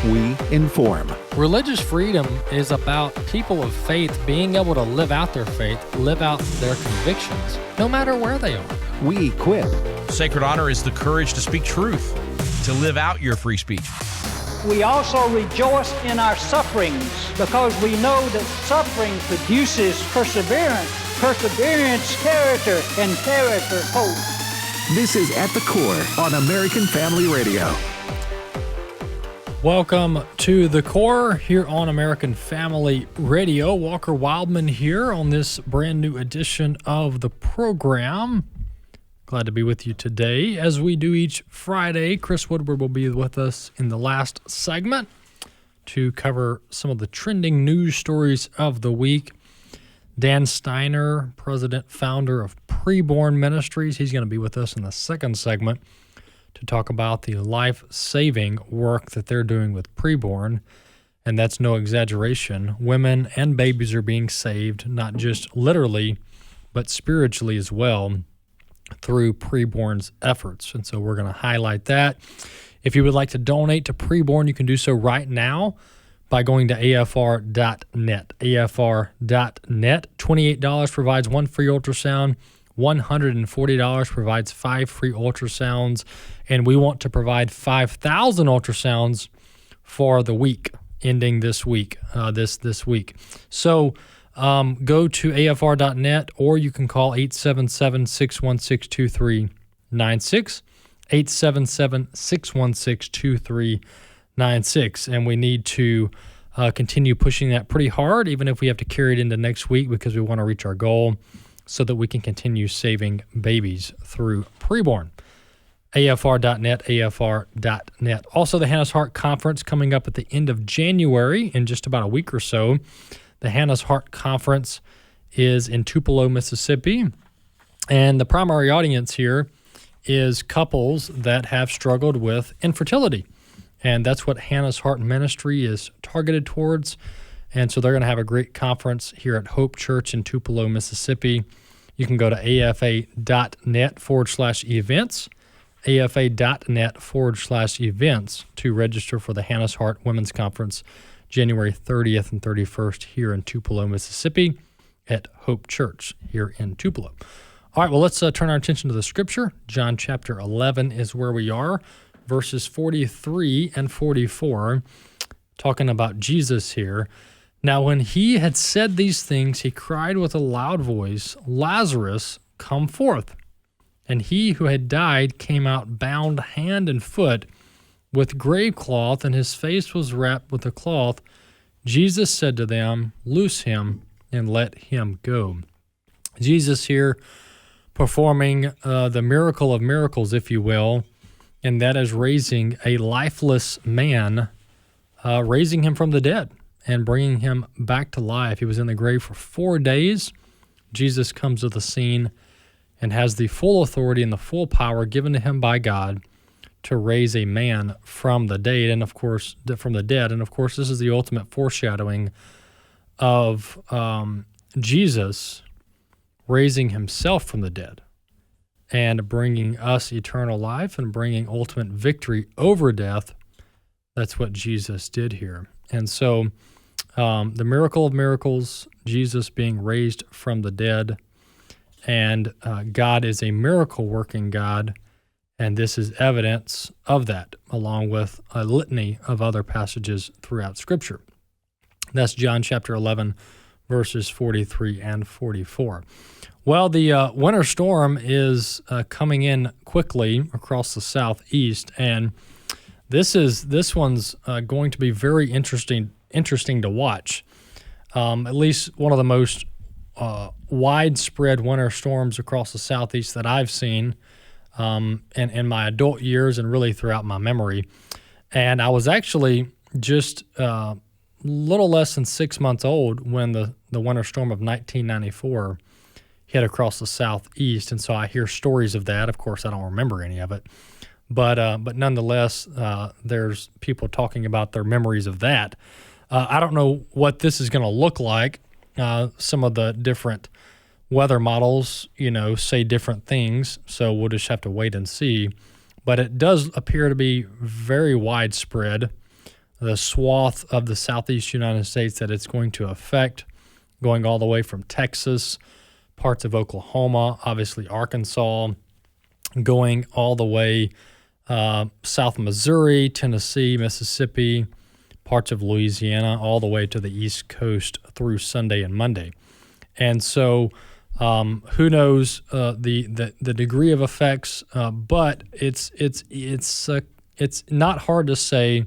we inform. Religious freedom is about people of faith being able to live out their faith, live out their convictions, no matter where they are. We equip. Sacred honor is the courage to speak truth, to live out your free speech. We also rejoice in our sufferings because we know that suffering produces perseverance, perseverance, character, and character, hope. This is At the Core on American Family Radio. Welcome to The Core here on American Family Radio. Walker Wildmon here on this brand new edition of the program. Glad to be with you today. As we do each Friday, Chris Woodward will be with us in the last segment to cover some of the trending news stories of the week. Dan Steiner, president, founder of Preborn Ministries, he's going to be with us in the second segment to talk about the life-saving work that they're doing with Preborn. And that's no exaggeration. Women and babies are being saved, not just literally, but spiritually as well, through Preborn's efforts. And so we're going to highlight that. If you would like to donate to Preborn, you can do so right now by going to afr.net. afr.net. $28 provides one free ultrasound. $140 provides 5 free ultrasounds. And we want to provide 5,000 ultrasounds for the week, ending this week, this week. So go to afr.net, or you can call 877-616-2396, 877-616-2396, and we need to continue pushing that pretty hard, even if we have to carry it into next week, because we want to reach our goal so that we can continue saving babies through Preborn. afr.net, afr.net. Also, the Hannah's Heart Conference coming up at the end of January in just about a week or so. The Hannah's Heart Conference is in Tupelo, Mississippi, and the primary audience here is couples that have struggled with infertility, and that's what Hannah's Heart Ministry is targeted towards. And so they're going to have a great conference here at Hope Church in Tupelo, Mississippi. You can go to afa.net/events, afa.net/events to register for the Hannah's Heart Women's Conference, January 30th and 31st here in Tupelo, Mississippi at Hope Church here in Tupelo. All right, well, let's turn our attention to the scripture. John chapter 11 is where we are, verses 43 and 44, talking about Jesus here. Now, when he had said these things, he cried with a loud voice, "Lazarus, come forth." And he who had died came out bound hand and foot with grave cloth, and his face was wrapped with a cloth. Jesus said to them, "Loose him and let him go." Jesus here performing the miracle of miracles, if you will, and that is raising a lifeless man, raising him from the dead and bringing him back to life. He was in the grave for 4 days. Jesus comes to the scene and has the full authority and the full power given to him by God to raise a man from the dead, and of course, this is the ultimate foreshadowing of Jesus raising himself from the dead and bringing us eternal life and bringing ultimate victory over death. That's what Jesus did here. And so the miracle of miracles, Jesus being raised from the dead, and God is a miracle-working God, and this is evidence of that, along with a litany of other passages throughout Scripture. That's John chapter 11, verses 43 and 44. Well, the winter storm is coming in quickly across the southeast, and this one's going to be very interesting to watch. At least one of the most widespread winter storms across the southeast that I've seen in my adult years and really throughout my memory. And I was actually just a little less than 6 months old when the winter storm of 1994 hit across the southeast, and so I hear stories of that. Of course, I don't remember any of it, but nonetheless, there's people talking about their memories of that. I don't know what this is going to look like. Some of the different weather models, say different things, so we'll just have to wait and see. But it does appear to be very widespread. the swath of the southeast United States that it's going to affect, going all the way from Texas, parts of Oklahoma, obviously Arkansas, going all the way south Missouri, Tennessee, Mississippi, parts of Louisiana, all the way to the East Coast through Sunday and Monday. And so who knows the degree of effects, but it's not hard to say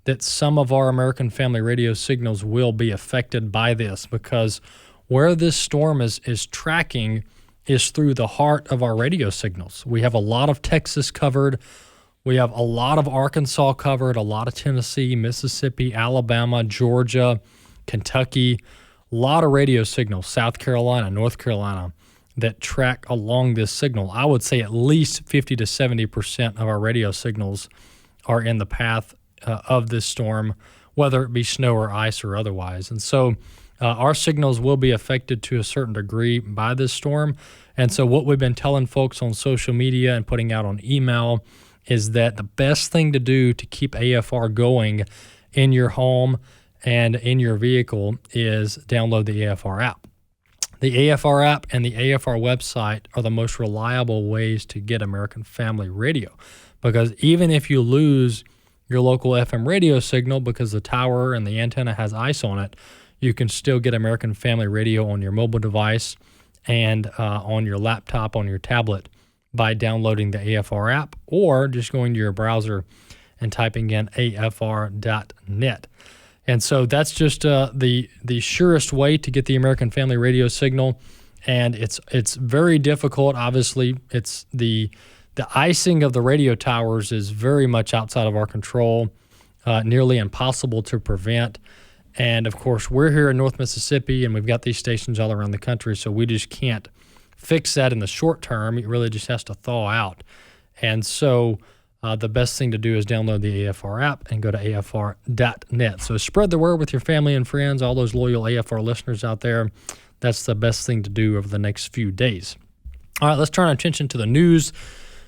that some of our American Family Radio signals will be affected by this, because where this storm is tracking is through the heart of our radio signals. We have a lot of Texas covered. We have a lot of Arkansas covered, a lot of Tennessee, Mississippi, Alabama, Georgia, Kentucky, a lot of radio signals, South Carolina, North Carolina, that track along this signal. I would say at least 50 to 70% of our radio signals are in the path of this storm, whether it be snow or ice or otherwise. And so our signals will be affected to a certain degree by this storm. And so what we've been telling folks on social media and putting out on email is that the best thing to do to keep AFR going in your home and in your vehicle is download the AFR app. The AFR app and the AFR website are the most reliable ways to get American Family Radio, because even if you lose your local FM radio signal because the tower and the antenna has ice on it, you can still get American Family Radio on your mobile device and on your laptop, on your tablet, by downloading the AFR app or just going to your browser and typing in afr.net. And so that's just the surest way to get the American Family Radio signal, and it's very difficult. Obviously, it's the icing of the radio towers is very much outside of our control, nearly impossible to prevent. And of course, we're here in North Mississippi, and we've got these stations all around the country, so we just can't fix that in the short term. It really just has to thaw out. And so the best thing to do is download the AFR app and go to afr.net. So spread the word with your family and friends, all those loyal AFR listeners out there. That's the best thing to do over the next few days. All right, let's turn our attention to the news.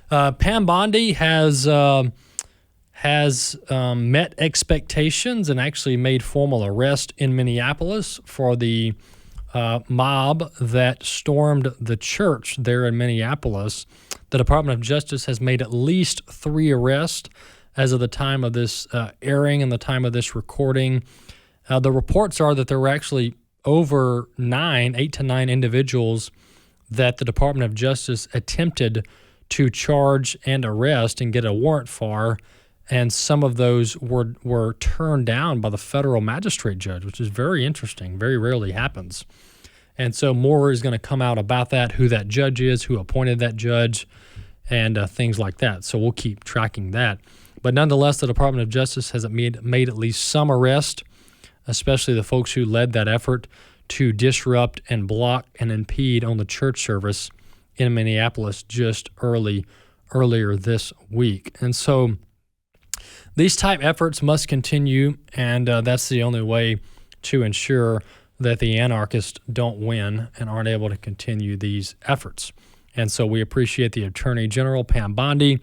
Pam Bondi has met expectations and actually made formal arrest in Minneapolis for the mob that stormed the church there in Minneapolis. The Department of Justice has made at least 3 arrests as of the time of this airing and the time of this recording. The reports are that there were actually over 8 to 9 individuals that the Department of Justice attempted to charge and arrest and get a warrant for, and some of those were turned down by the federal magistrate judge, which is very interesting, very rarely happens. And so more is going to come out about that, who that judge is, who appointed that judge, and things like that. So we'll keep tracking that. But nonetheless, the Department of Justice has made at least some arrest, especially the folks who led that effort to disrupt and block and impede on the church service in Minneapolis just earlier this week. And so these type efforts must continue, and that's the only way to ensure that the anarchists don't win and aren't able to continue these efforts. And so we appreciate the Attorney General, Pam Bondi,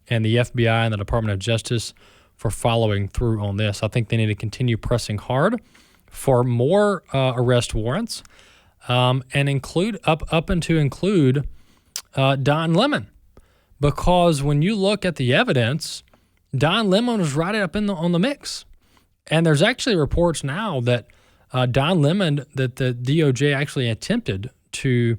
and the FBI and the Department of Justice for following through on this. I think they need to continue pressing hard for more arrest warrants, and include Don Lemon, because when you look at the evidence, Don Lemon was right up on the mix. And there's actually reports now that Don Lemon, that the DOJ actually attempted to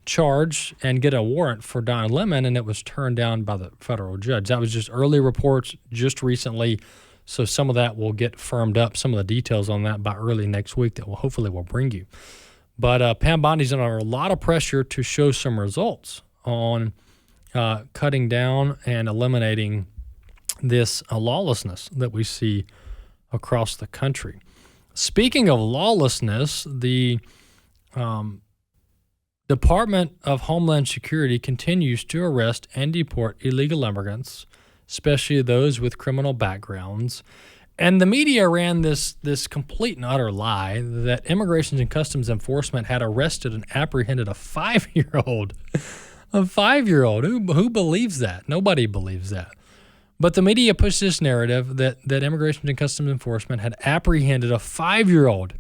charge and get a warrant for Don Lemon, and it was turned down by the federal judge. That was just early reports just recently, so some of that will get firmed up, some of the details on that by early next week that will hopefully bring you. But Pam Bondi's under a lot of pressure to show some results on cutting down and eliminating this lawlessness that we see across the country. Speaking of lawlessness, the Department of Homeland Security continues to arrest and deport illegal immigrants, especially those with criminal backgrounds. And the media ran this complete and utter lie that Immigration and Customs Enforcement had arrested and apprehended a 5-year-old. A 5-year-old. Who believes that? Nobody believes that. But the media pushed this narrative that Immigration and Customs Enforcement had apprehended a 5-year-old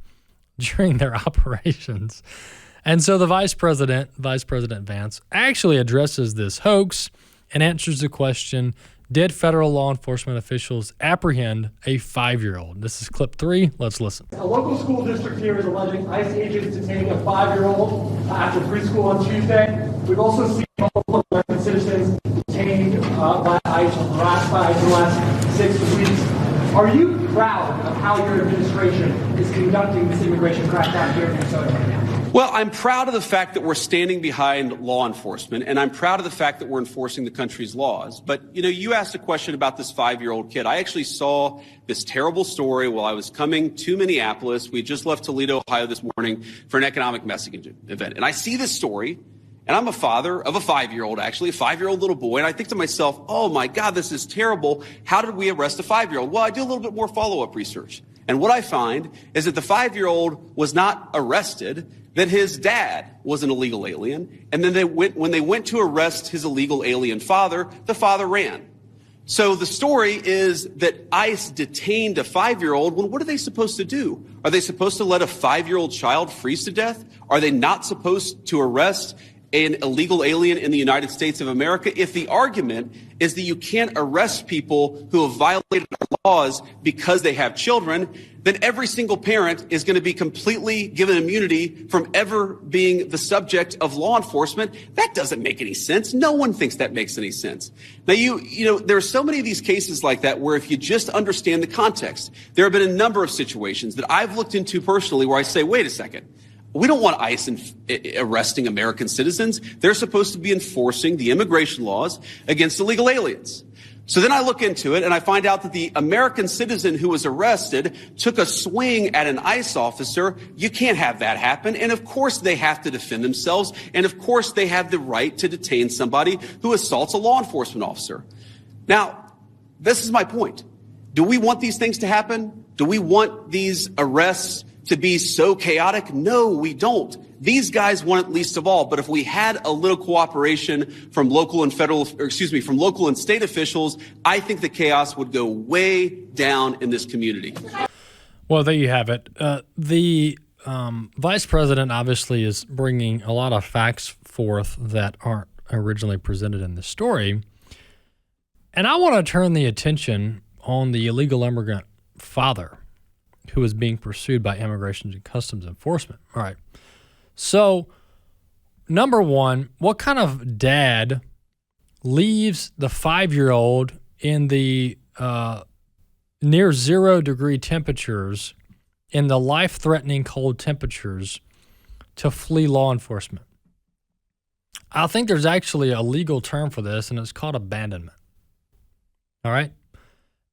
during their operations. And so the Vice President Vance, actually addresses this hoax and answers the question, did federal law enforcement officials apprehend a 5-year-old? This is clip 3. Let's listen. A local school district here is alleging ICE agents detaining a 5-year-old after preschool on Tuesday. We've also seen multiple American citizens detained by ICE for the last 6 weeks. Are you proud of how your administration is conducting this immigration crackdown here in Minnesota right now? Well, I'm proud of the fact that we're standing behind law enforcement, and I'm proud of the fact that we're enforcing the country's laws. But, you asked a question about this 5-year-old kid. I actually saw this terrible story while I was coming to Minneapolis. We just left Toledo, Ohio this morning for an economic messaging event. And I see this story, and I'm a father of a 5-year-old, actually, a 5-year-old little boy. And I think to myself, oh, my God, this is terrible. How did we arrest a 5-year-old? Well, I do a little bit more follow-up research. And what I find is that the 5-year-old was not arrested, that his dad was an illegal alien, and then when they went to arrest his illegal alien father, the father ran. So the story is that ICE detained a 5-year-old. Well, what are they supposed to do? Are they supposed to let a 5-year-old child freeze to death? Are they not supposed to arrest an illegal alien in the United States of America? If the argument is that you can't arrest people who have violated our laws because they have children, then every single parent is going to be completely given immunity from ever being the subject of law enforcement. That doesn't make any sense. No one thinks that makes any sense. Now, there are so many of these cases like that where if you just understand the context, there have been a number of situations that I've looked into personally where I say, wait a second. We don't want ICE arresting American citizens. They're supposed to be enforcing the immigration laws against illegal aliens. So then I look into it and I find out that the American citizen who was arrested took a swing at an ICE officer. You can't have that happen. And of course they have to defend themselves. And of course they have the right to detain somebody who assaults a law enforcement officer. Now, this is my point. Do we want these things to happen? Do we want these arrests to be so chaotic? No, we don't. These guys want it least of all. But if we had a little cooperation from local and from local and state officials, I think the chaos would go way down in this community. Well, there you have it. The vice president obviously is bringing a lot of facts forth that aren't originally presented in the story. And I want to turn the attention on the illegal immigrant father who is being pursued by Immigration and Customs Enforcement. All right. So, number one, what kind of dad leaves the 5-year-old in the near 0-degree temperatures, in the life-threatening cold temperatures, to flee law enforcement? I think there's actually a legal term for this, and it's called abandonment. All right?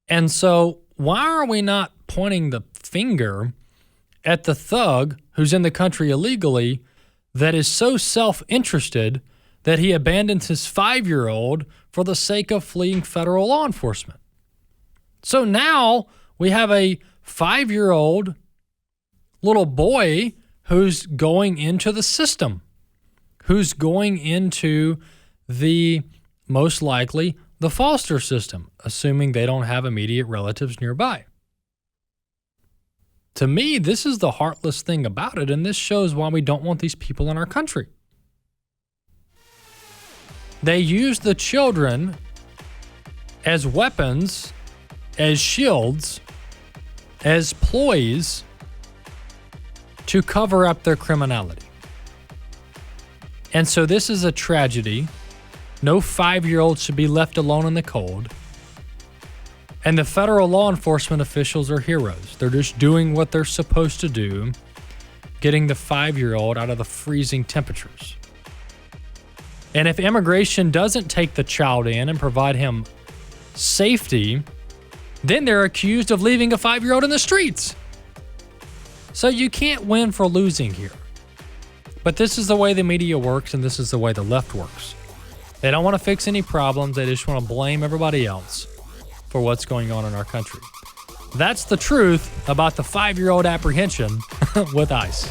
And so, why are we not pointing the finger at the thug who's in the country illegally that is so self-interested that he abandons his 5-year-old for the sake of fleeing federal law enforcement? So now we have a 5-year-old little boy who's going into the system, who's going into the, most likely, the foster system, assuming they don't have immediate relatives nearby. To me, this is the heartless thing about it, and this shows why we don't want these people in our country. They use the children as weapons, as shields, as ploys to cover up their criminality. And so this is a tragedy. No 5-year-old should be left alone in the cold. And the federal law enforcement officials are heroes. They're just doing what they're supposed to do, getting the 5-year-old out of the freezing temperatures. And if immigration doesn't take the child in and provide him safety, then they're accused of leaving a 5-year-old in the streets. So you can't win for losing here. But this is the way the media works, and this is the way the left works. They don't want to fix any problems. They just want to blame everybody else for what's going on in our country. That's the truth about the 5-year-old apprehension with ICE.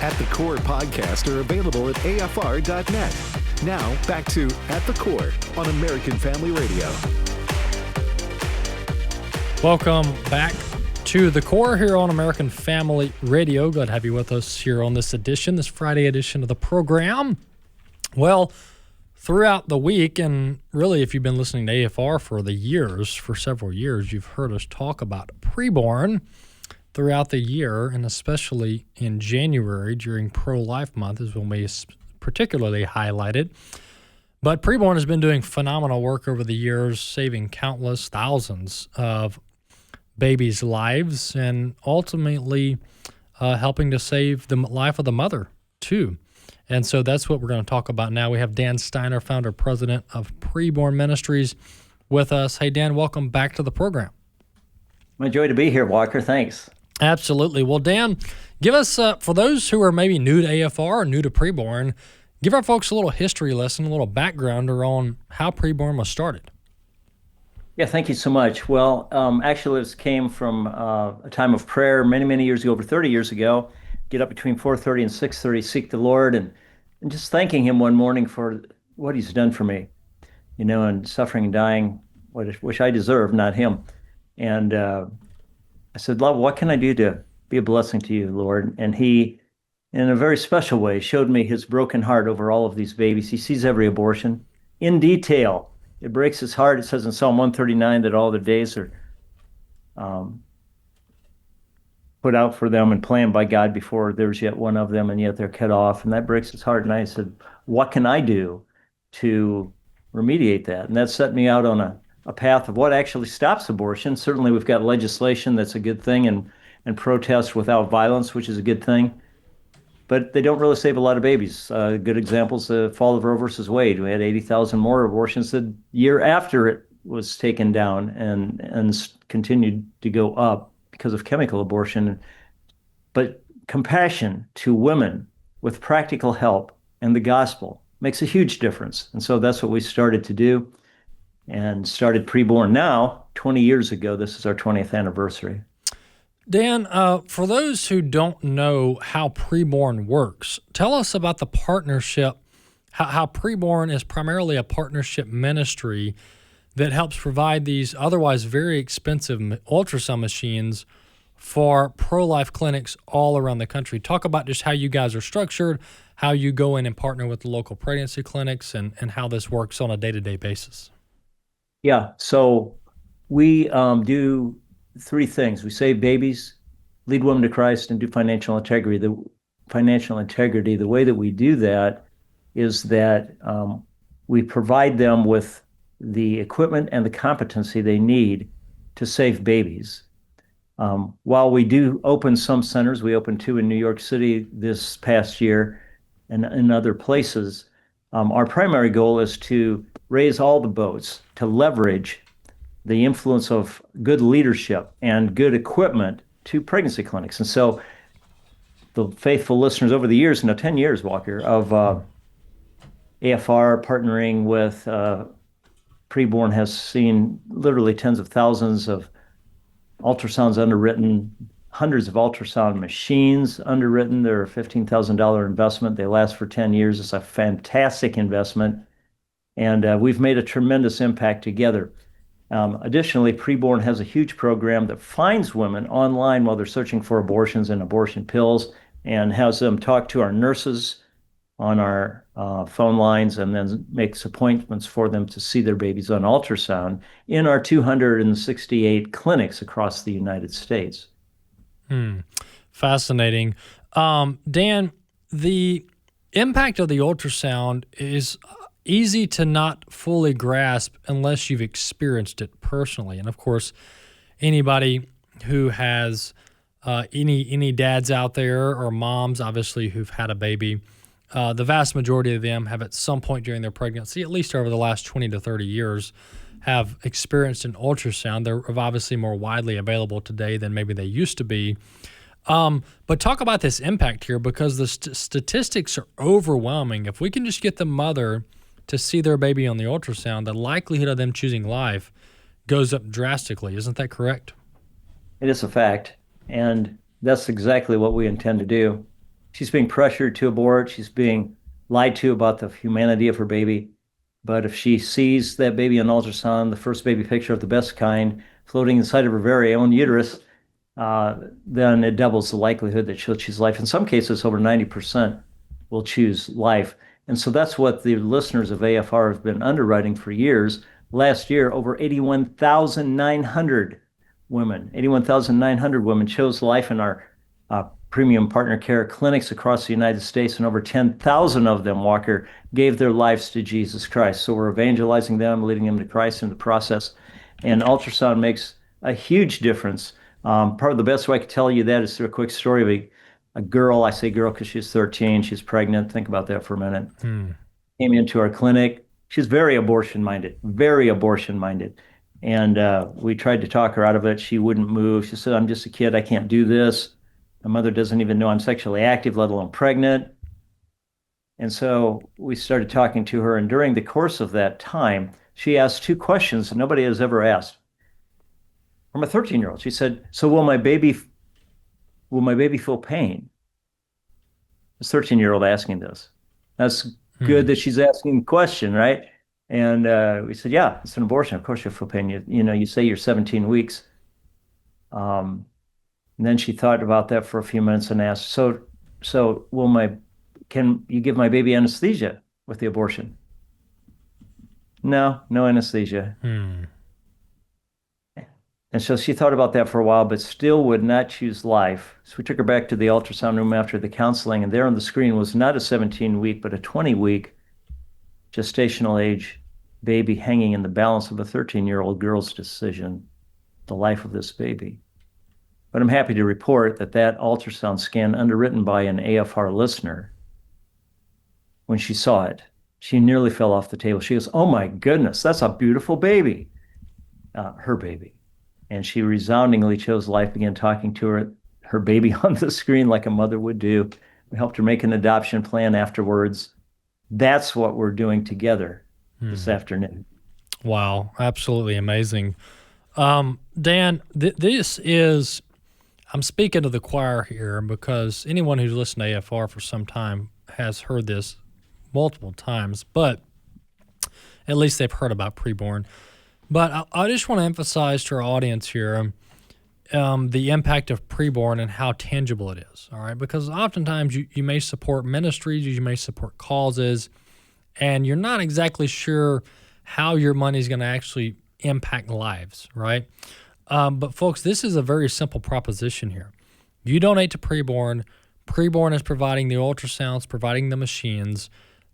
At the Core podcasts are available at afr.net. Now, back to At the Core on American Family Radio. Welcome back to The Core here on American Family Radio. Glad to have you with us here on this Friday edition of the program. Well, throughout the week, and really if you've been listening to AFR for several years, you've heard us talk about preborn throughout the year, and especially in January during Pro-Life Month is when we particularly highlighted. But preborn has been doing phenomenal work over the years, saving countless thousands of babies' lives and ultimately helping to save the life of the mother, too. And so that's what we're going to talk about now. We have Dan Steiner, founder, president of Preborn Ministries, with us. Hey, Dan, welcome back to the program. My joy to be here, Walker. Thanks. Absolutely. Well, Dan, give us, for those who are maybe new to AFR or new to Preborn, give our folks a little history lesson, a little background on how Preborn was started. Yeah, thank you so much. Well, actually, this came from a time of prayer many, many years ago, over 30 years ago. Get up between 4:30 and 6:30, seek the Lord, and just thanking Him one morning for what He's done for me, and suffering and dying, which I deserve, not Him. And I said, Lord, what can I do to be a blessing to you, Lord? And He, in a very special way, showed me His broken heart over all of these babies. He sees every abortion in detail. It breaks His heart. It says in Psalm 139 that all their days are put out for them and planned by God before there's yet one of them, and yet they're cut off. And that breaks His heart. And I said, what can I do to remediate that? And that set me out on a path of what actually stops abortion. Certainly we've got legislation that's a good thing, and protests without violence, which is a good thing. But they don't really save a lot of babies. Good examples, the fall of Roe versus Wade. We had 80,000 more abortions the year after it was taken down and continued to go up because of chemical abortion. But compassion to women with practical help and the gospel makes a huge difference. And so that's what we started to do and started Preborn now, 20 years ago. This is our 20th anniversary. Dan, for those who don't know how Preborn works, tell us about the partnership, how Preborn is primarily a partnership ministry that helps provide these otherwise very expensive ultrasound machines for pro-life clinics all around the country. Talk about just how you guys are structured, how you go in and partner with the local pregnancy clinics, and how this works on a day-to-day basis. Yeah, so we do three things. We save babies, lead women to Christ, and do financial integrity. The way that we do that is that we provide them with the equipment and the competency they need to save babies. While we do open some centers, we opened 2 in New York City this past year and in other places, our primary goal is to raise all the boats, to leverage the influence of good leadership and good equipment to pregnancy clinics. And so the faithful listeners over the years, 10 years, Walker, of AFR partnering with Preborn has seen literally tens of thousands of ultrasounds underwritten, hundreds of ultrasound machines underwritten. They're a $15,000 investment. They last for 10 years. It's a fantastic investment. And we've made a tremendous impact together. Additionally, Preborn has a huge program that finds women online while they're searching for abortions and abortion pills, and has them talk to our nurses on our phone lines, and then makes appointments for them to see their babies on ultrasound in our 268 clinics across the United States. Fascinating. Dan, the impact of the ultrasound is easy to not fully grasp unless you've experienced it personally. And of course, anybody who has any dads out there or moms, obviously, who've had a baby, the vast majority of them have at some point during their pregnancy, at least over the last 20 to 30 years, have experienced an ultrasound. They're obviously more widely available today than maybe they used to be. But talk about this impact here, because the statistics are overwhelming. If we can just get the mother to see their baby on the ultrasound, the likelihood of them choosing life goes up drastically. Isn't that correct? It is a fact, and that's exactly what we intend to do. she's being pressured to abort. She's being lied to about the humanity of her baby. But if she sees that baby on ultrasound, the first baby picture of the best kind, floating inside of her very own uterus, then it doubles the likelihood that she'll choose life. In some cases, over 90% will choose life. And so that's what the listeners of AFR have been underwriting for years. Last year, over 81,900 women chose life in our premium partner care clinics across the United States, and over 10,000 of them, Walker, gave their lives to Jesus Christ. So we're evangelizing them, leading them to Christ in the process. And ultrasound makes a huge difference. Probably the best way I could tell you that is through a quick story of a girl. I say girl because she's 13. She's pregnant. Think about that for a minute. Came into our clinic. She's very abortion minded, very abortion minded. And we tried to talk her out of it. She wouldn't move. She said, I'm just a kid. I can't do this. My mother doesn't even know I'm sexually active, let alone pregnant. And so we started talking to her. And during the course of that time, she asked two questions that nobody has ever asked. From a 13-year-old, she said, so will my baby feel pain? This 13-year-old asking this. That's good that she's asking the question, right? And we said, yeah, it's an abortion. Of course you'll feel pain. You say you're 17 weeks. And then she thought about that for a few minutes and asked, so can you give my baby anesthesia with the abortion? No anesthesia. And so she thought about that for a while, but still would not choose life. So we took her back to the ultrasound room after the counseling, and there on the screen was not a 17-week, but a 20-week gestational age baby hanging in the balance of a 13-year-old girl's decision, the life of this baby. But I'm happy to report that ultrasound scan, underwritten by an AFR listener, when she saw it, she nearly fell off the table. She goes, oh my goodness, that's a beautiful baby, her baby. And she resoundingly chose life, began talking to her baby on the screen like a mother would do. We helped her make an adoption plan afterwards. That's what we're doing together this afternoon. Wow, absolutely amazing. Dan, this is, I'm speaking to the choir here because anyone who's listened to AFR for some time has heard this multiple times, but at least they've heard about preborn. But I just want to emphasize to our audience here the impact of preborn and how tangible it is, all right? Because oftentimes you may support ministries, you may support causes, and you're not exactly sure how your money is going to actually impact lives, right? But folks, this is a very simple proposition here. You donate to preborn. Preborn is providing the ultrasounds, providing the machines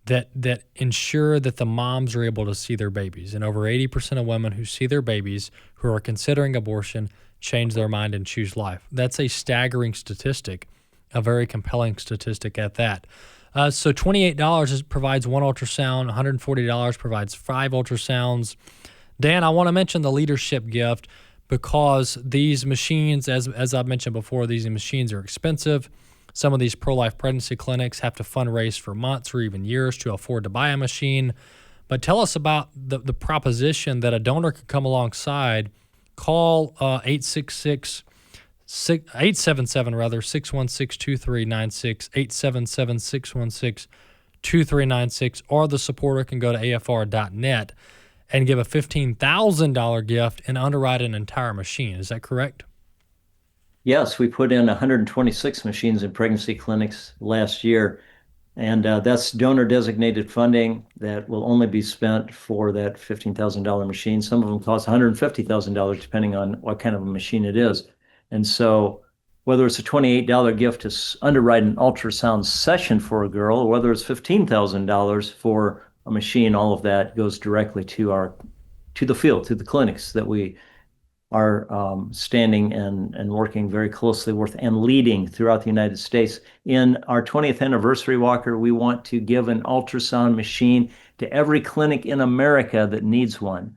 that ensure that the moms are able to see their babies. And over 80% of women who see their babies who are considering abortion change their mind and choose life. That's a staggering statistic, a very compelling statistic at that. So $28 provides one ultrasound, $140 provides 5 ultrasounds. Dan, I want to mention the leadership gift because these machines, as I've mentioned before, these machines are expensive. Some of these pro-life pregnancy clinics have to fundraise for months or even years to afford to buy a machine. But tell us about the proposition that a donor could come alongside. Call 877 616-2396, 877-616-2396, or the supporter can go to afr.net and give a $15,000 gift and underwrite an entire machine. Is that correct? Yes, we put in 126 machines in pregnancy clinics last year, and that's donor-designated funding that will only be spent for that $15,000 machine. Some of them cost $150,000, depending on what kind of a machine it is. And so whether it's a $28 gift to underwrite an ultrasound session for a girl, or whether it's $15,000 for a machine, all of that goes directly to the field, to the clinics that we are standing and working very closely with and leading throughout the United States. In our 20th anniversary, Walker, we want to give an ultrasound machine to every clinic in America that needs one,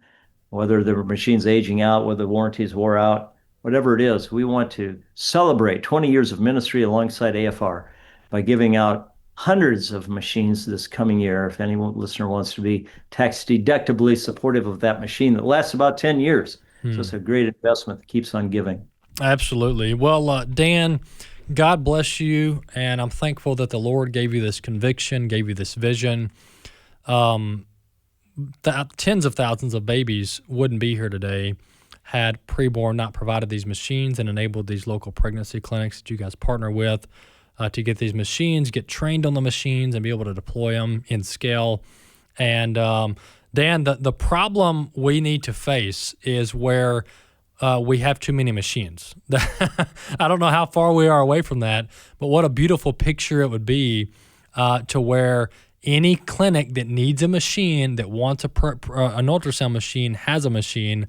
whether the machine's aging out, whether the warranties wore out, whatever it is. We want to celebrate 20 years of ministry alongside AFR by giving out hundreds of machines this coming year. If any listener wants to be tax deductibly supportive of that machine that lasts about 10 years. So it's a great investment that keeps on giving. Absolutely. Well, Dan, God bless you, and I'm thankful that the Lord gave you this conviction, gave you this vision. Tens of thousands of babies wouldn't be here today had Preborn not provided these machines and enabled these local pregnancy clinics that you guys partner with to get these machines, get trained on the machines, and be able to deploy them in scale. And Dan, the problem we need to face is where we have too many machines. I don't know how far we are away from that, but what a beautiful picture it would be to where any clinic that needs a machine, that wants an ultrasound machine, has a machine,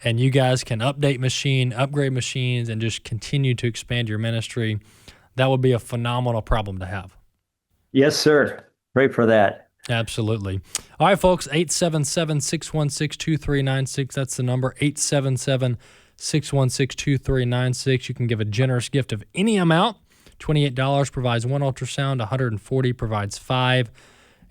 and you guys can upgrade machines, and just continue to expand your ministry. That would be a phenomenal problem to have. Yes, sir. Pray for that. Absolutely. All right, folks, 877-616-2396. That's the number, 877-616-2396. You can give a generous gift of any amount. $28 provides one ultrasound, $140 provides 5.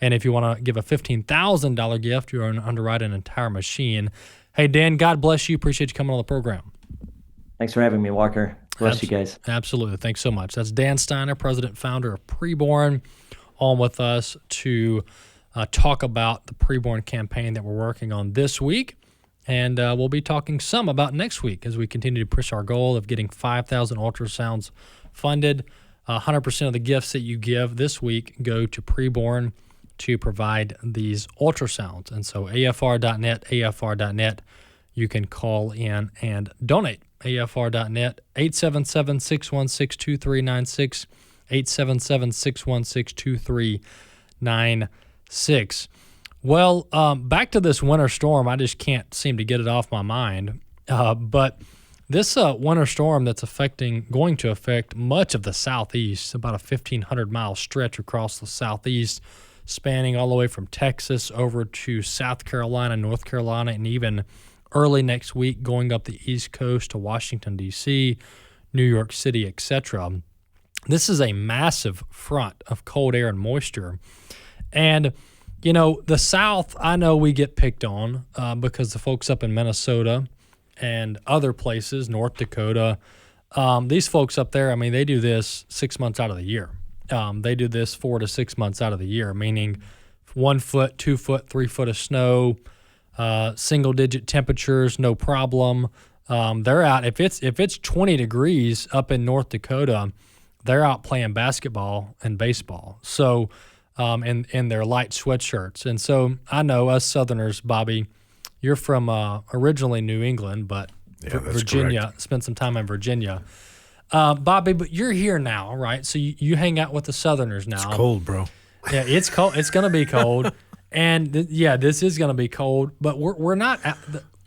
And if you want to give a $15,000 gift, you're going to underwrite an entire machine. Hey, Dan, God bless you. Appreciate you coming on the program. Thanks for having me, Walker. Bless you guys. Absolutely. Thanks so much. That's Dan Steiner, president, founder of Preborn, on with us to talk about the Preborn campaign that we're working on this week. And we'll be talking some about next week as we continue to push our goal of getting 5,000 ultrasounds funded. 100% of the gifts that you give this week go to Preborn to provide these ultrasounds. And so afr.net, you can call in and donate. afr.net, 877-616-2396, 877-616-2396. Well, back to this winter storm. I just can't seem to get it off my mind. But this winter storm that's going to affect much of the Southeast, about a 1,500-mile stretch across the Southeast, spanning all the way from Texas over to South Carolina, North Carolina, and even early next week going up the East Coast to Washington, D.C., New York City, etc. This is a massive front of cold air and moisture. And, you know, the South, I know we get picked on because the folks up in Minnesota and other places, North Dakota, these folks up there, I mean, they do this 6 months out of the year. They do this 4 to 6 months out of the year, meaning 1 foot, 2 foot, 3 foot of snow, single-digit temperatures, no problem. They're out. If it's 20 degrees up in North Dakota, they're out playing basketball and baseball. So, in their light sweatshirts. And so I know us Southerners, Bobby, you're from originally New England, but Virginia, correct. Spent some time in Virginia. Bobby, but you're here now, right? So you hang out with the Southerners now. It's cold, bro. Yeah, it's cold. It's going to be cold. And this is going to be cold, but we're not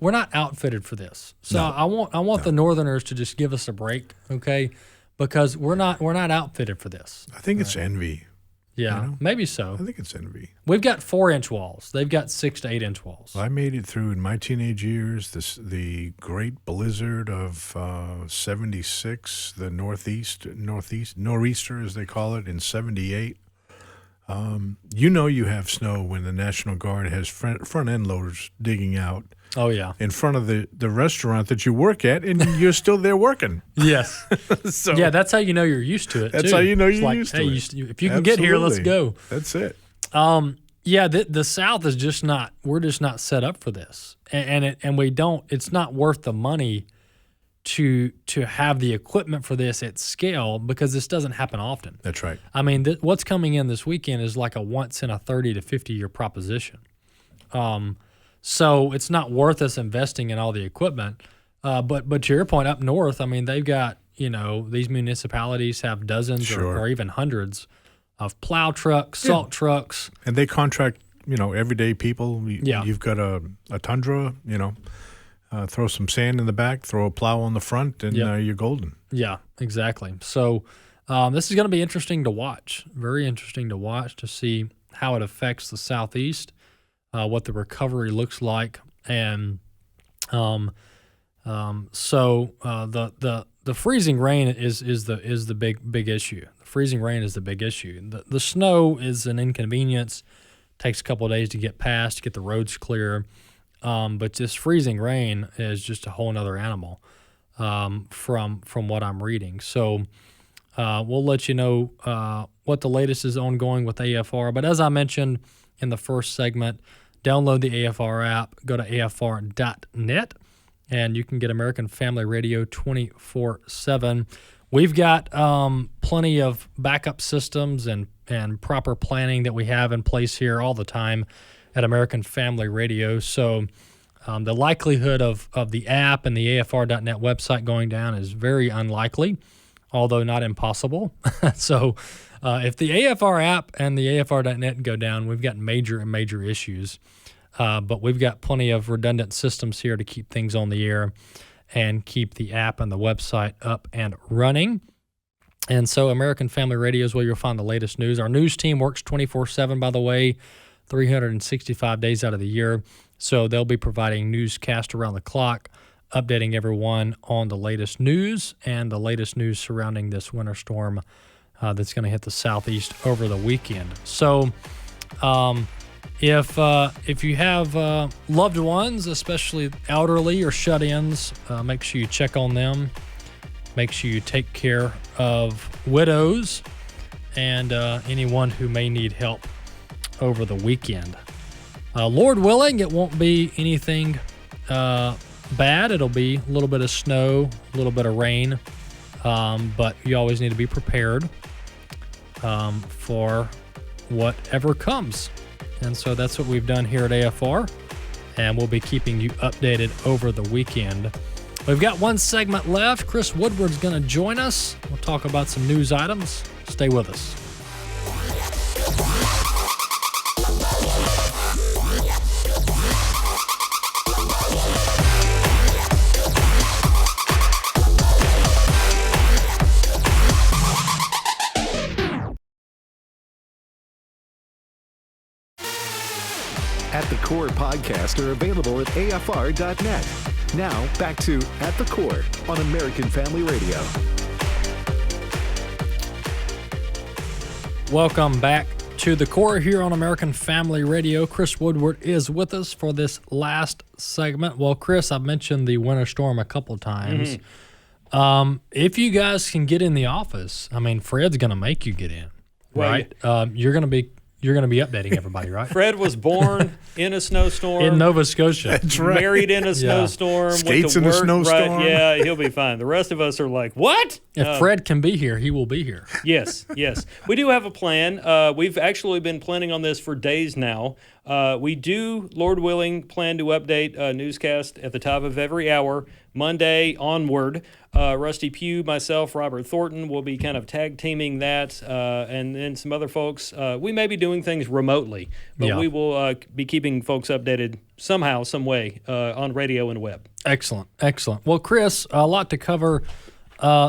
outfitted for this. So No. I want the Northerners to just give us a break, okay? Because we're not outfitted for this. I think it's envy. Yeah, You know? maybe so. I think it's envy. We've got 4-inch walls. They've got 6 to 8 inch walls. I made it through in my teenage years the great blizzard of 76, the nor'easter as they call it, in 78. You have snow when the National Guard has front end loaders digging out Oh yeah. in front of the restaurant that you work at, and you're still there working. Yes. So Yeah, that's how you know you're used to it. That's too. how you know It's you're like, used to hey, it. if you can get here, let's Absolutely. go. That's it. Yeah, the South is just not. We're just not set up for this, and we don't. It's not worth the money to have the equipment for this at scale because this doesn't happen often. That's right. I mean, what's coming in this weekend is like a once in a 30 to 50 year proposition. So it's not worth us investing in all the equipment. But to your point, up north, I mean, they've got, these municipalities have dozens Sure. or even hundreds of plow trucks, salt trucks. And they contract, everyday people. Yeah. You've got a tundra, throw some sand in the back, throw a plow on the front, and Yep. you're golden. Yeah, exactly. So this is going to be interesting to watch. Very interesting to watch to see how it affects the Southeast, what the recovery looks like, and so the freezing rain is the big issue. The freezing rain is the big issue. The snow is an inconvenience. Takes a couple of days to get past, to get the roads clear. But this freezing rain is just a whole other animal from what I'm reading. So We'll let you know what the latest is ongoing with AFR. But as I mentioned in the first segment, download the AFR app, go to afr.net, and you can get American Family Radio 24/7. We've got plenty of backup systems and proper planning that we have in place here all the time at American Family Radio. So the likelihood of the app and the AFR.net website going down is very unlikely, although not impossible. So if the AFR app and the AFR.net go down, we've got major issues. But we've got plenty of redundant systems here to keep things on the air and keep the app and the website up and running. And so American Family Radio is where you'll find the latest news. Our news team works 24/7, by the way, 365 days out of the year. So they'll be providing newscast around the clock, updating everyone on the latest news and the latest news surrounding this winter storm that's going to hit the southeast over the weekend. So if you have loved ones, especially elderly or shut-ins, make sure you check on them. Make sure you take care of widows and anyone who may need help over the weekend. Lord willing, it won't be anything bad. It'll be a little bit of snow, a little bit of rain, but you always need to be prepared for whatever comes. And so that's what we've done here at AFR, and we'll be keeping you updated over the weekend. We've got one segment left. Chris Woodward's going to join us. We'll talk about some news items. Stay with us. At the Core podcasts are available at afr.net. Now, back to At the Core on American Family Radio. Welcome back to the Core here on American Family Radio. Chris Woodward is with us for this last segment. Well, Chris, I've mentioned the winter storm a couple times. Mm-hmm. If you guys can get in the office, I mean, Fred's going to make you get in, right? You're going to be updating everybody, right? Fred was born in a snowstorm. In Nova Scotia. That's right. Married in a snowstorm. Skates went to in a snowstorm. Right, yeah, he'll be fine. The rest of us are like, what? If Fred can be here, he will be here. Yes. We do have a plan. We've actually been planning on this for days now. We do, Lord willing, plan to update a newscast at the top of every hour, Monday onward. Rusty Pugh, myself, Robert Thornton will be kind of tag teaming that, and then some other folks. We may be doing things remotely, but we will be keeping folks updated somehow, some way on radio and web. Excellent. Well, Chris, a lot to cover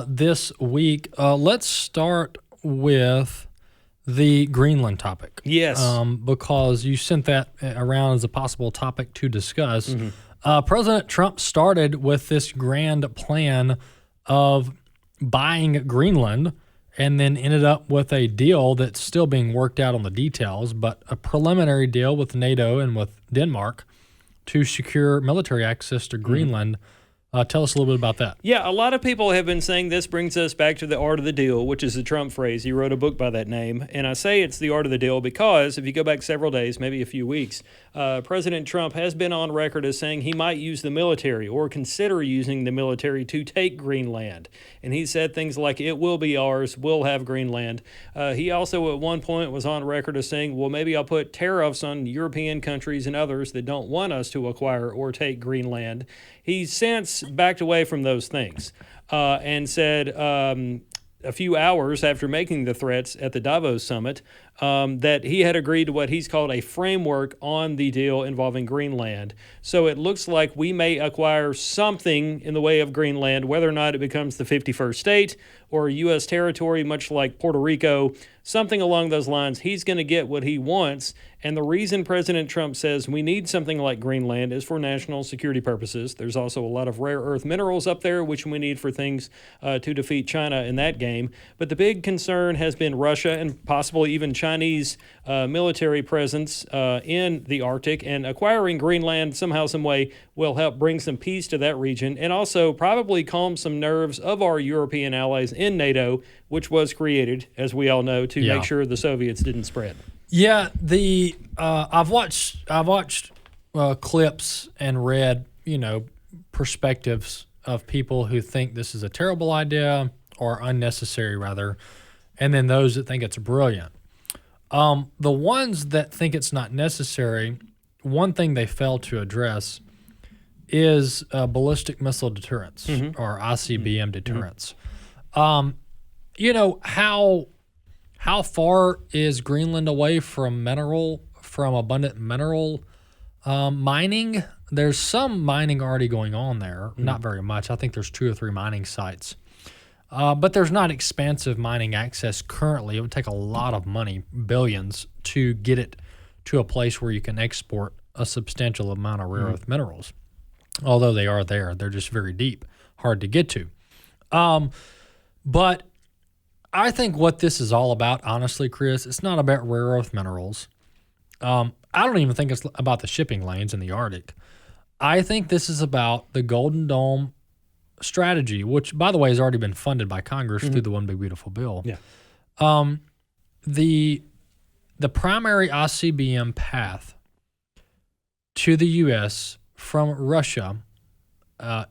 this week. Let's start with the Greenland topic. Yes. Because you sent that around as a possible topic to discuss. Mm-hmm. President Trump started with this grand plan of buying Greenland and then ended up with a deal that's still being worked out on the details, but a preliminary deal with NATO and with Denmark to secure military access to Greenland. Tell us a little bit about that. Yeah, a lot of people have been saying this brings us back to the art of the deal, which is a Trump phrase. He wrote a book by that name. And I say it's the art of the deal because if you go back several days, maybe a few weeks, President Trump has been on record as saying he might use the military or consider using the military to take Greenland. And he said things like, it will be ours, we'll have Greenland. He also at one point was on record as saying, well, maybe I'll put tariffs on European countries and others that don't want us to acquire or take Greenland. He's since backed away from those things and said a few hours after making the threats at the Davos summit that he had agreed to what he's called a framework on the deal involving Greenland. So it looks like we may acquire something in the way of Greenland, whether or not it becomes the 51st state or a U.S. territory, much like Puerto Rico, something along those lines. He's going to get what he wants. And the reason President Trump says we need something like Greenland is for national security purposes. There's also a lot of rare earth minerals up there, which we need for things to defeat China in that game. But the big concern has been Russia and possibly even China Chinese military presence in the Arctic, and acquiring Greenland somehow, some way will help bring some peace to that region, and also probably calm some nerves of our European allies in NATO, which was created, as we all know, to make sure the Soviets didn't spread. Yeah, I've watched clips and read, perspectives of people who think this is a terrible idea or unnecessary, rather, and then those that think it's brilliant. The ones that think it's not necessary, one thing they fail to address is ballistic missile deterrence or ICBM deterrence. How far is Greenland away from abundant mineral mining? There's some mining already going on there, not very much. I think there's 2 or 3 mining sites. But there's not expansive mining access currently. It would take a lot of money, billions, to get it to a place where you can export a substantial amount of rare earth minerals. Although they are there, they're just very deep, hard to get to. But I think what this is all about, honestly, Chris, it's not about rare earth minerals. I don't even think it's about the shipping lanes in the Arctic. I think this is about the Golden Dome strategy, which, by the way, has already been funded by Congress through the One Big Beautiful Bill. Yeah. The primary ICBM path to the U.S. from Russia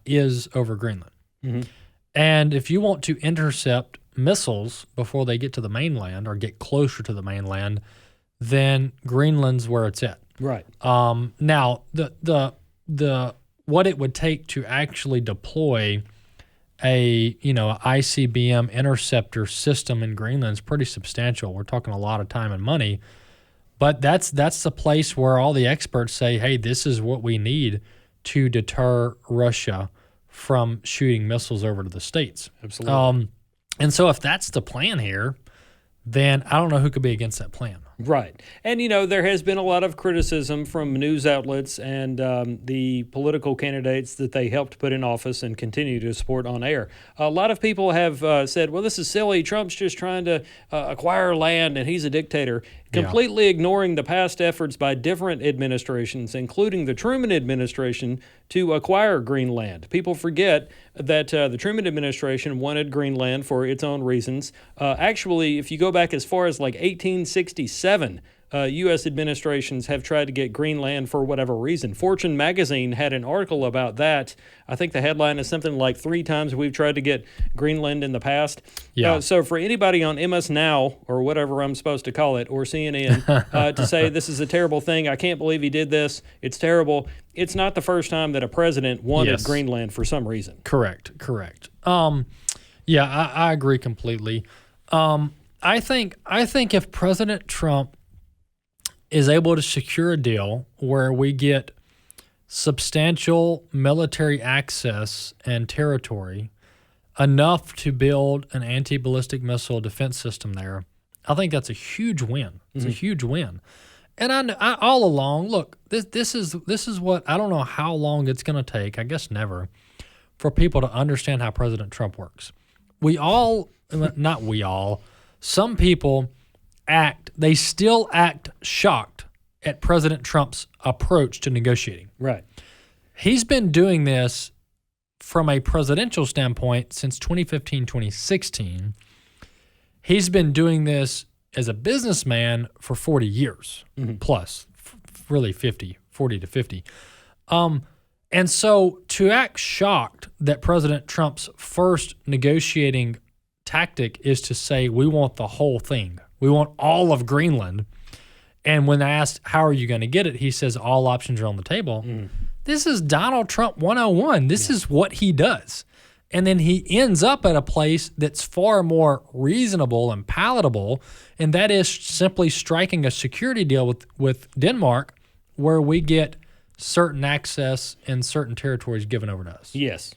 is over Greenland. And if you want to intercept missiles before they get to the mainland or get closer to the mainland, then Greenland's where it's at. Right. Now, the what it would take to actually deploy a ICBM interceptor system in Greenland is pretty substantial. We're talking a lot of time and money, but that's the place where all the experts say, hey, this is what we need to deter Russia from shooting missiles over to the States. Absolutely. And so if that's the plan here, then I don't know who could be against that plan. Right. And, there has been a lot of criticism from news outlets and the political candidates that they helped put in office and continue to support on air. A lot of people have said, well, this is silly. Trump's just trying to acquire land and he's a dictator, completely ignoring the past efforts by different administrations, including the Truman administration, to acquire Greenland. People forget that the Truman administration wanted Greenland for its own reasons. Actually, if you go back as far as like 1867, U.S. administrations have tried to get Greenland for whatever reason. Fortune magazine had an article about that. I think the headline is something like 3 times we've tried to get Greenland in the past. Yeah. So for anybody on MS Now or whatever I'm supposed to call it, or CNN, to say this is a terrible thing, I can't believe he did this, it's terrible. It's not the first time that a president wanted Greenland for some reason. Correct. Yeah, I agree completely. I think if President Trump is able to secure a deal where we get substantial military access and territory enough to build an anti-ballistic missile defense system there, I think that's a huge win. It's a huge win. And I all along, look, this is what, I don't know how long it's going to take, I guess never, for people to understand how President Trump works. Some people they still act shocked at President Trump's approach to negotiating. Right. He's been doing this from a presidential standpoint since 2015, 2016. He's been doing this as a businessman for 40 years plus, really 40 to 50. And so to act shocked that President Trump's first negotiating tactic is to say, we want the whole thing. We want all of Greenland. And when asked, how are you going to get it? He says, all options are on the table. This is Donald Trump 101. This is what he does. And then he ends up at a place that's far more reasonable and palatable, and that is simply striking a security deal with Denmark where we get certain access and certain territories given over to us. Yes.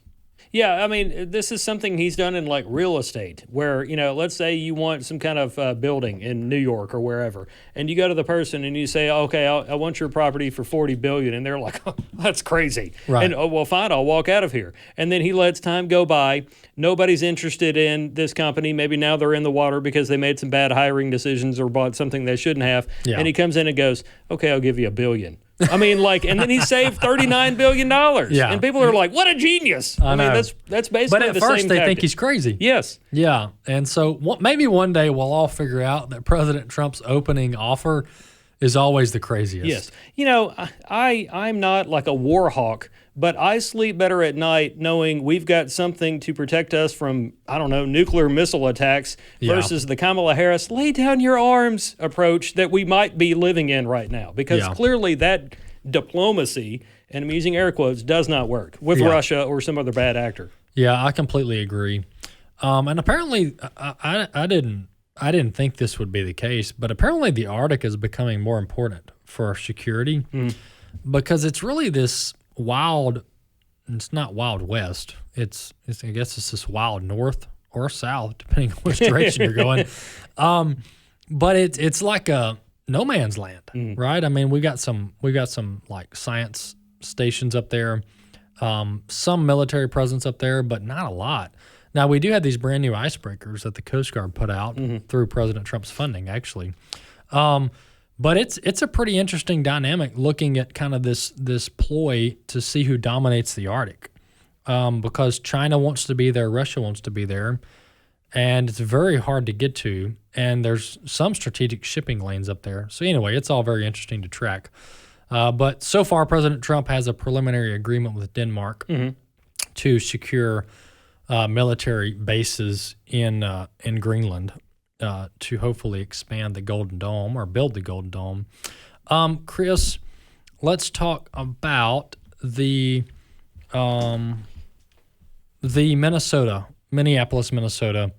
Yeah, I mean, this is something he's done in like real estate where, let's say you want some kind of building in New York or wherever, and you go to the person and you say, okay, I want your property for $40 billion. And they're like, oh, that's crazy. Right. And, oh, well, fine, I'll walk out of here. And then he lets time go by. Nobody's interested in this company. Maybe now they're in the water because they made some bad hiring decisions or bought something they shouldn't have. Yeah. And he comes in and goes, okay, I'll give you $1 billion. I mean, and then he saved $39 billion. Yeah. And people are like, what a genius. I mean, know. that's basically But at the first same they think tactic. he's crazy. Yes. Yeah. And so maybe one day we'll all figure out that President Trump's opening offer is always the craziest. Yes. I'm not like a war hawk, but I sleep better at night knowing we've got something to protect us from, nuclear missile attacks versus the Kamala Harris lay down your arms approach that we might be living in right now. Because clearly that diplomacy, and I'm using air quotes, does not work with Russia or some other bad actor. Yeah, I completely agree. And apparently, I didn't think this would be the case, but apparently the Arctic is becoming more important for our security because it's really this wild. It's not Wild West. It's I guess it's this wild north or south, depending on which direction you're going. But it's like a no man's land, right? I mean, we got some like science stations up there, some military presence up there, but not a lot. Now, we do have these brand new icebreakers that the Coast Guard put out through President Trump's funding, actually. But it's a pretty interesting dynamic looking at kind of this ploy to see who dominates the Arctic, because China wants to be there, Russia wants to be there, and it's very hard to get to, and there's some strategic shipping lanes up there. So anyway, it's all very interesting to track. But so far, President Trump has a preliminary agreement with Denmark to secure military bases in Greenland to hopefully expand the Golden Dome or build the Golden Dome. Chris, let's talk about the Minneapolis, Minnesota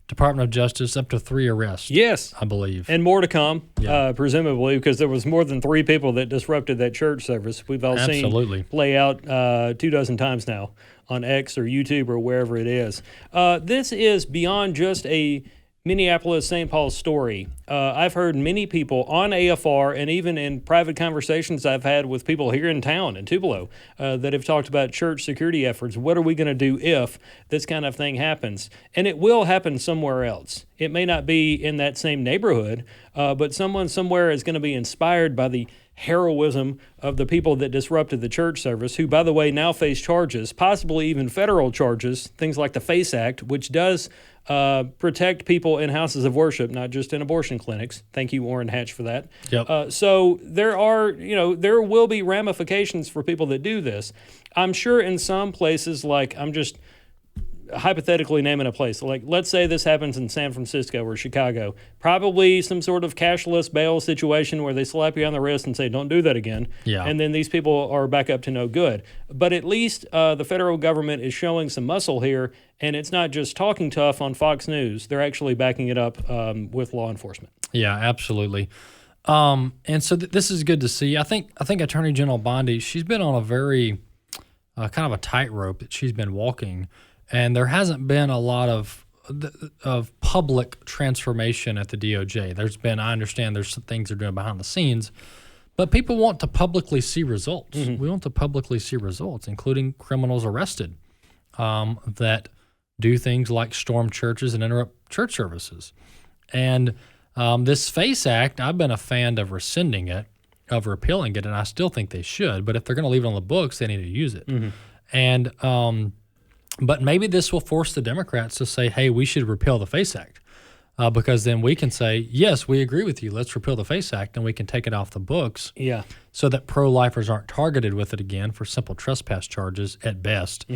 Department of Justice, up to 3 arrests. Yes. I believe. And more to come, Yeah. presumably, because there was more than 3 people that disrupted that church service. We've all Absolutely. seen play out 24 times now on X or YouTube or wherever it is. This is beyond just a Minneapolis, St. Paul story. I've heard many people on AFR and even in private conversations I've had with people here in town in Tupelo that have talked about church security efforts. What are we going to do if this kind of thing happens? And it will happen somewhere else. It may not be in that same neighborhood, but someone somewhere is going to be inspired by the heroism of the people that disrupted the church service, who, by the way, now face charges, possibly even federal charges, things like the FACE Act, which does protect people in houses of worship, not just in abortion clinics. Thank you, Orrin Hatch, for that. Yep. So there will be ramifications for people that do this. I'm sure in some places, like I'm just hypothetically naming a place, like let's say this happens in San Francisco or Chicago, probably some sort of cashless bail situation where they slap you on the wrist and say, don't do that again. Yeah. And then these people are back up to no good. But at least the federal government is showing some muscle here, and it's not just talking tough on Fox News. They're actually backing it up with law enforcement. Yeah, absolutely. And so this is good to see. I think Attorney General Bondi, she's been on a very kind of a tightrope that she's been walking. And there hasn't been a lot of public transformation at the DOJ. I understand there's some things they're doing behind the scenes, but people want to publicly see results. We want to publicly see results, including criminals arrested that do things like storm churches and interrupt church services. And this FACE Act, I've been a fan of rescinding it, of repealing it, and I still think they should. But if they're going to leave it on the books, they need to use it. And but maybe this will force the Democrats to say, hey, we should repeal the FACE Act, because then we can say, yes, we agree with you. Let's repeal the FACE Act, and we can take it off the books so that pro-lifers aren't targeted with it again for simple trespass charges at best.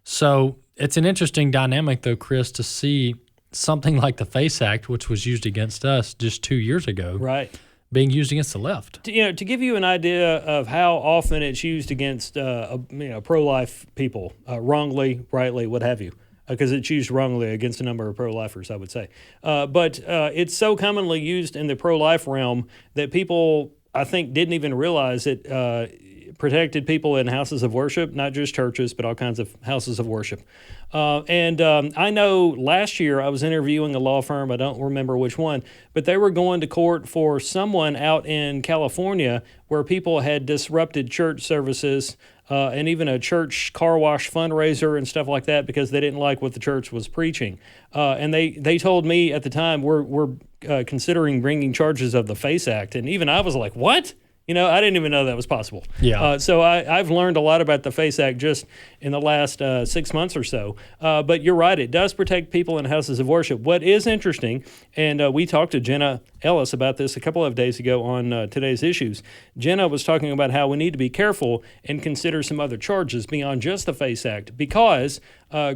So it's an interesting dynamic, though, Chris, to see something like the FACE Act, which was used against us just 2 years ago, being used against the left. To give you an idea of how often it's used against pro-life people, wrongly, rightly, what have you, because it's used wrongly against a number of pro-lifers, I would say. But it's so commonly used in the pro-life realm that people, I think, didn't even realize it protected people in houses of worship, not just churches, but all kinds of houses of worship. And I know last year I was interviewing a law firm, I don't remember which one, but they were going to court for someone out in California where people had disrupted church services and even a church car wash fundraiser and stuff like that because they didn't like what the church was preaching. And they told me at the time, we're considering bringing charges of the FACE Act. And even I was like, what? You know, I didn't even know that was possible. Yeah. So I've learned a lot about the FACE Act just in the last 6 months or so. But you're right, it does protect people in houses of worship. What is interesting, and we talked to Jenna Ellis about this a couple of days ago on Today's Issues. Jenna was talking about how we need to be careful and consider some other charges beyond just the FACE Act because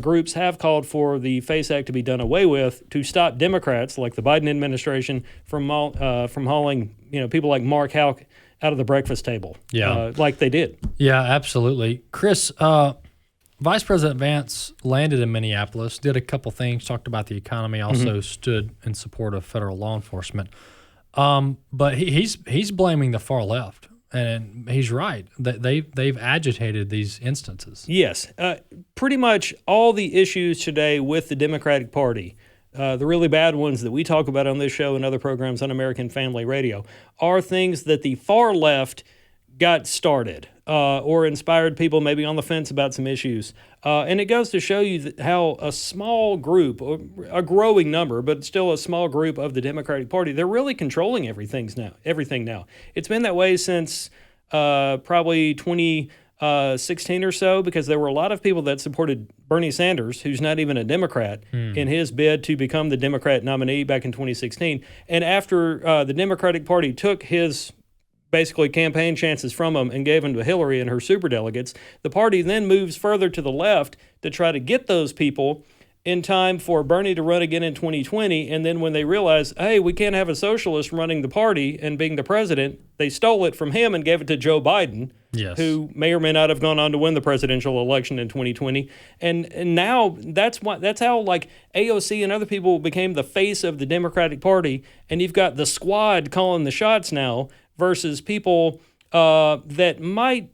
groups have called for the FACE Act to be done away with to stop Democrats like the Biden administration from hauling people like Mark Houck out of the breakfast table, like they did. Yeah, absolutely. Chris, Vice President Vance landed in Minneapolis, did a couple things, talked about the economy, also stood in support of federal law enforcement. But he's blaming the far left, and he's right. They've agitated these instances. Yes. Pretty much all the issues today with the Democratic Party, the really bad ones that we talk about on this show and other programs on American Family Radio, are things that the far left got started or inspired people maybe on the fence about some issues. And it goes to show you how a small group, or a growing number, but still a small group of the Democratic Party, they're really controlling everything now. It's been that way since probably 2016 or so, because there were a lot of people that supported Bernie Sanders, who's not even a Democrat, in his bid to become the Democrat nominee back in 2016. And after the Democratic Party took his basically campaign chances from him and gave them to Hillary and her superdelegates, the party then moves further to the left to try to get those people in time for Bernie to run again in 2020. And then when they realize, hey, we can't have a socialist running the party and being the president, they stole it from him and gave it to Joe Biden, who may or may not have gone on to win the presidential election in 2020. And now that's how like AOC and other people became the face of the Democratic Party. And you've got the squad calling the shots now versus people that might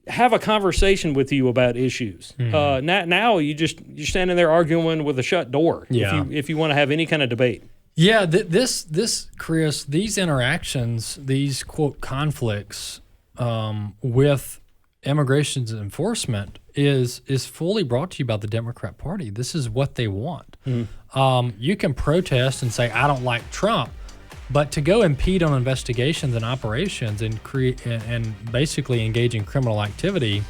have a conversation with you about issues. Now you're standing there arguing with a shut door. If you want to have any kind of debate. Yeah, this Chris, these interactions, these quote conflicts with immigration enforcement is fully brought to you by the Democrat Party. This is what they want. You can protest and say I don't like Trump, but to go impede on investigations and operations and create and basically engage in criminal activity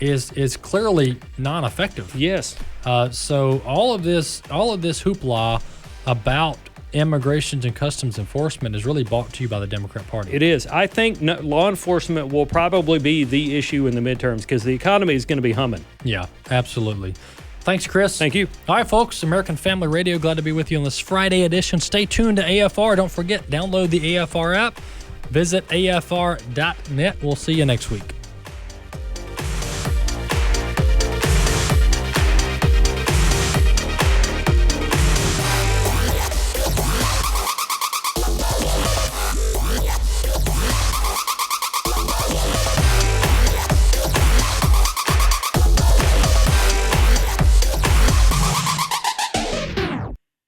is clearly non-effective. Yes. So all of this hoopla about immigration and customs enforcement is really brought to you by the Democrat Party. It is. I think law enforcement will probably be the issue in the midterms because the economy is going to be humming. Yeah, absolutely. Thanks, Chris. Thank you. All right, folks, American Family Radio, glad to be with you on this Friday edition. Stay tuned to AFR. Don't forget, download the AFR app. Visit afr.net. We'll see you next week.